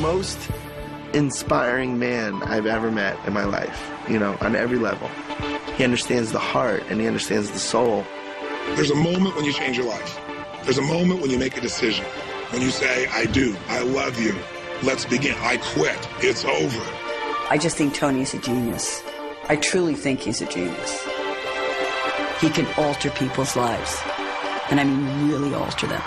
most inspiring man I've ever met in my life, you know, on every level. He understands the heart and he understands the soul. There's a moment when you change your life. There's a moment when you make a decision. When you say, I do, I love you, let's begin, I quit, it's over. I just think Tony's a genius. I truly think he's a genius. He can alter people's lives. And I mean really alter them.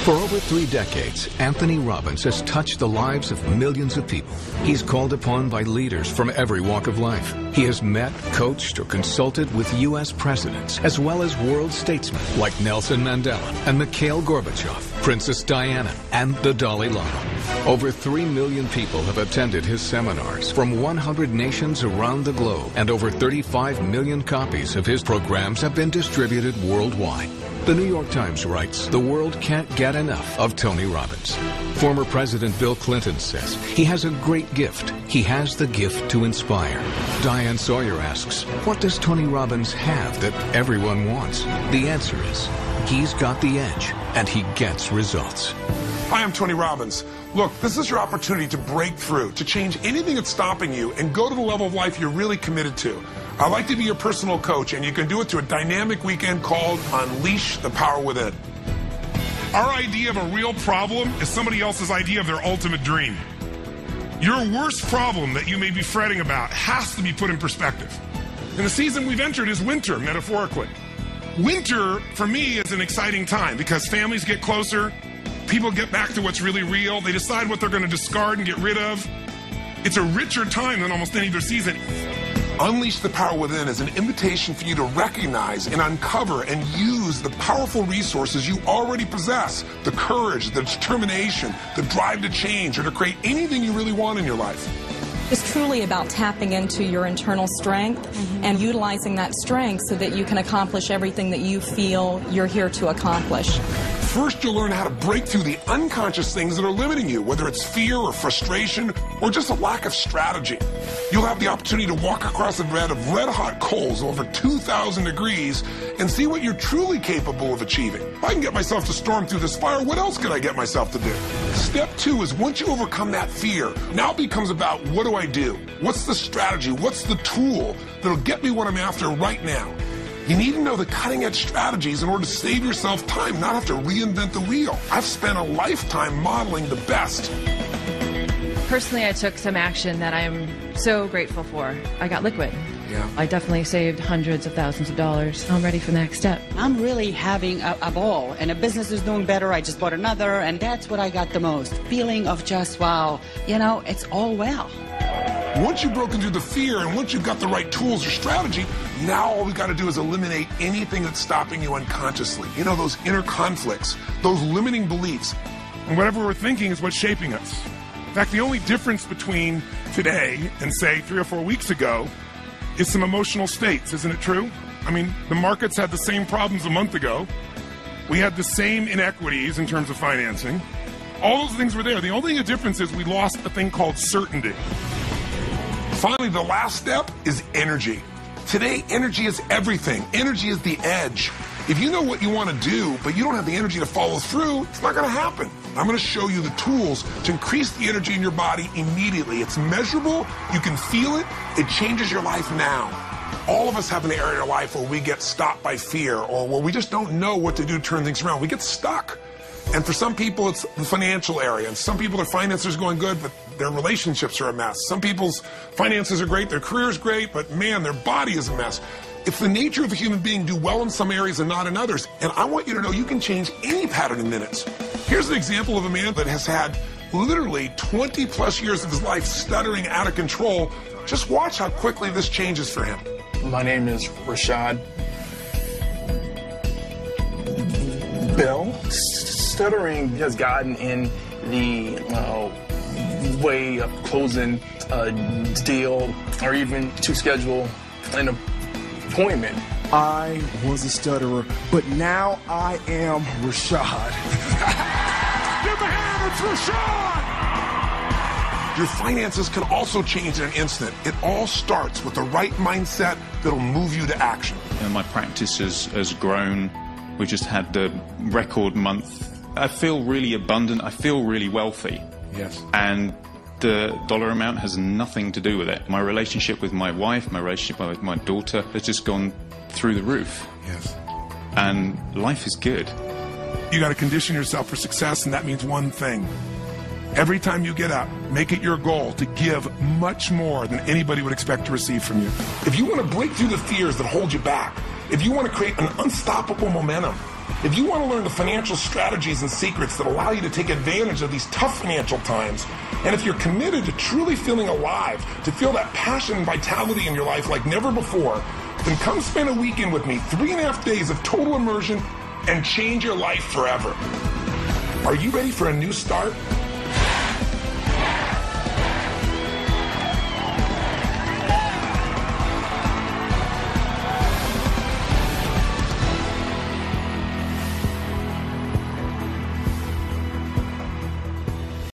For over 3 decades, Anthony Robbins has touched the lives of millions of people. He's called upon by leaders from every walk of life. He has met, coached, or consulted with U.S. presidents, as well as world statesmen like Nelson Mandela and Mikhail Gorbachev, Princess Diana, and the Dalai Lama. Over 3 million people have attended his seminars from 100 nations around the globe, and over 35 million copies of his programs have been distributed worldwide. The New York Times writes, the world can't get enough of Tony Robbins. Former President Bill Clinton says he has a great gift. He has the gift to inspire. Diane Sawyer asks, what does Tony Robbins have that everyone wants? The answer is, he's got the edge, and he gets results. Hi, I'm Tony Robbins. Look, this is your opportunity to break through, to change anything that's stopping you and go to the level of life you're really committed to. I'd like to be your personal coach, and you can do it through a dynamic weekend called Unleash the Power Within. Our idea of a real problem is somebody else's idea of their ultimate dream. Your worst problem that you may be fretting about has to be put in perspective. And the season we've entered is winter, metaphorically. Winter, for me, is an exciting time because families get closer, people get back to what's really real, they decide what they're going to discard and get rid of. It's a richer time than almost any other season. Unleash the Power Within is an invitation for you to recognize and uncover and use the powerful resources you already possess. The courage, the determination, the drive to change or to create anything you really want in your life. It's truly about tapping into your internal strength and utilizing that strength so that you can accomplish everything that you feel you're here to accomplish. First, you'll learn how to break through the unconscious things that are limiting you, whether it's fear or frustration or just a lack of strategy. You'll have the opportunity to walk across a bed of red-hot coals over 2,000 degrees and see what you're truly capable of achieving. If I can get myself to storm through this fire, what else can I get myself to do? Step 2 is once you overcome that fear, now it becomes about what do I do? What's the strategy? What's the tool that'll get me what I'm after right now? You need to know the cutting-edge strategies in order to save yourself time, not have to reinvent the wheel. I've spent a lifetime modeling the best. Personally, I took some action that I'm so grateful for. I got liquid. Yeah. I definitely saved hundreds of thousands of dollars. I'm ready for the next step. I'm really having a ball, and a business is doing better. I just bought another, and that's what I got the most. Feeling of just, wow, you know, it's all well. Once you've broken through the fear and once you've got the right tools or strategy, now all we got to do is eliminate anything that's stopping you unconsciously. You know, those inner conflicts, those limiting beliefs. And whatever we're thinking is what's shaping us. In fact, the only difference between today and, say, 3 or 4 weeks ago is some emotional states, isn't it true? I mean, the markets had the same problems a month ago. We had the same inequities in terms of financing. All those things were there. The only difference is we lost a thing called certainty. Finally, the last step is energy. Today, energy is everything. Energy is the edge. If you know what you want to do, but you don't have the energy to follow through, it's not going to happen. I'm going to show you the tools to increase the energy in your body immediately. It's measurable. You can feel it. It changes your life now. All of us have an area in our life where we get stopped by fear or where we just don't know what to do to turn things around. We get stuck. And for some people, it's the financial area. And some people, their finances are going good, but their relationships are a mess. Some people's finances are great, their career is great, but man, their body is a mess. It's the nature of a human being to do well in some areas and not in others. And I want you to know you can change any pattern in minutes. Here's an example of a man that has had literally 20 plus years of his life stuttering out of control. Just watch how quickly this changes for him. My name is Rashad. Bill. Stuttering has gotten in the way of closing a deal or even to schedule an appointment. I was a stutterer, but now I am Rashad. Give the hand, it's Rashad! Your finances can also change in an instant. It all starts with the right mindset that'll move you to action. And my practice has grown. We just had the record month. I feel really abundant. I feel really wealthy. Yes. And the dollar amount has nothing to do with it. My relationship with my wife, my relationship with my daughter has just gone through the roof. Yes. And life is good. You got to condition yourself for success, and that means one thing. Every time you get up, make it your goal to give much more than anybody would expect to receive from you. If you want to break through the fears that hold you back, if you want to create an unstoppable momentum, if you want to learn the financial strategies and secrets that allow you to take advantage of these tough financial times, and if you're committed to truly feeling alive, to feel that passion and vitality in your life like never before, then come spend a weekend with me, 3.5 days of total immersion, and change your life forever. Are you ready for a new start?